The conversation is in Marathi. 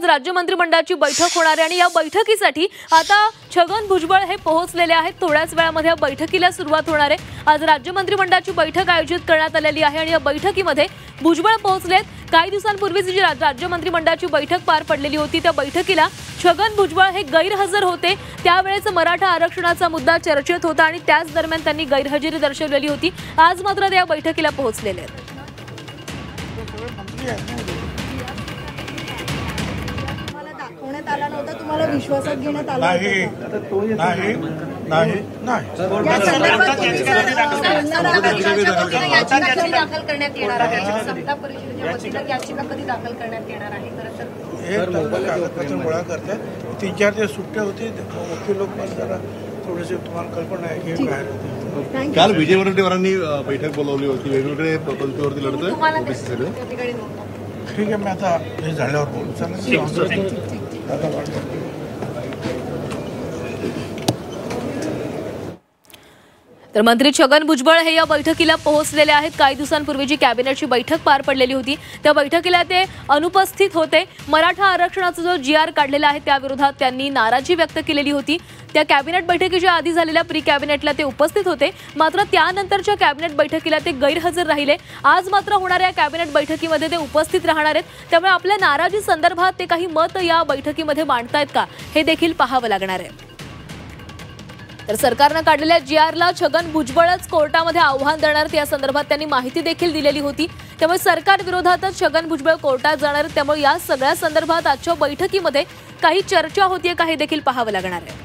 राज्य मंत्रिमंडळाची बैठक होणार आहे आणि या बैठकीसाठी आता छगन भुजबळ हे पोहोचलेले आहेत। थोड्याच वेळामध्ये या बैठकीला सुरुवात होणार आहे। आज राज्य मंत्रिमंडळाची बैठक आयोजित करण्यात आलेली आहे आणि या बैठकीमध्ये भुजबळ पोहोचलेत। काही दिवसांपूर्वीच जी राज्य मंत्रिमंडळाची बैठक पार पडलेली होती त्या बैठकीला छगन भुजबळ हे गैरहजर होते। त्यावेळेस मराठा आरक्षणाचा मुद्दा चर्चेत होता आणि त्याच दरम्यान त्यांनी गैरहजेरी दर्शवलेली होती। आज मात्र ते या बैठकीला पोहोचलेले आहेत। आला नव्हता, तुम्हाला विश्वासात घेण्यात आला नाही नाही नाही नाही दाखल करण्यात येणार आहे। समता परिषदेच्या वतीने याचिका कधी दाखल करण्यात येणार आहे? कागदपत्र गोळा करतात। 3-4 दिवस सुट्ट्या होती, वकील लोक पण जरा थोडेसे तुम्हाला कल्पना आहे की बाहेर होते। काल विजय वडेट्टीवारांनी बैठक बोलावली होती, वेगवेगळे प्रकल्पावरती लढतोय। ठीक आहे, मी आता हे झाल्यावर बोलू। तर मंत्री छगन भुजबळ हे या बैठकीला पोहोचलेले आहेत। काही दिवसांपूर्वी जी कॅबिनेटची बैठक पार पडलेली होती त्या बैठकीला ते अनुपस्थित होते। मराठा आरक्षणाचा जो GR काढलेला आहे त्याविरोधात त्यांनी नाराजी व्यक्त केलेली होती। त्या कॅबिनेट बैठकीच्या आधी झालेल्या प्री कॅबिनेटला ते उपस्थित होते, मात्र त्यानंतरच्या कॅबिनेट बैठकीला ते गैरहजर राहिले। आज मात्र होणाऱ्या कॅबिनेट बैठकीमध्ये ते उपस्थित राहणार आहेत, त्यामुळे आपल्या नाराजी संदर्भात ते काही मत या बैठकीमध्ये मांडतायत का हे देखील पाहावं लागणार आहे। तर सरकारने काढलेल्या GRला छगन भुजबळच कोर्टामध्ये आव्हान देणार या संदर्भात त्यांनी माहिती देखील दिलेली होती। त्यामुळे सरकार विरोधातच छगन भुजबळ कोर्टात जाणार, त्यामुळे या सगळ्या संदर्भात आजच्या बैठकीमध्ये काही चर्चा होतीये का हे देखील पाहावं लागणार आहे।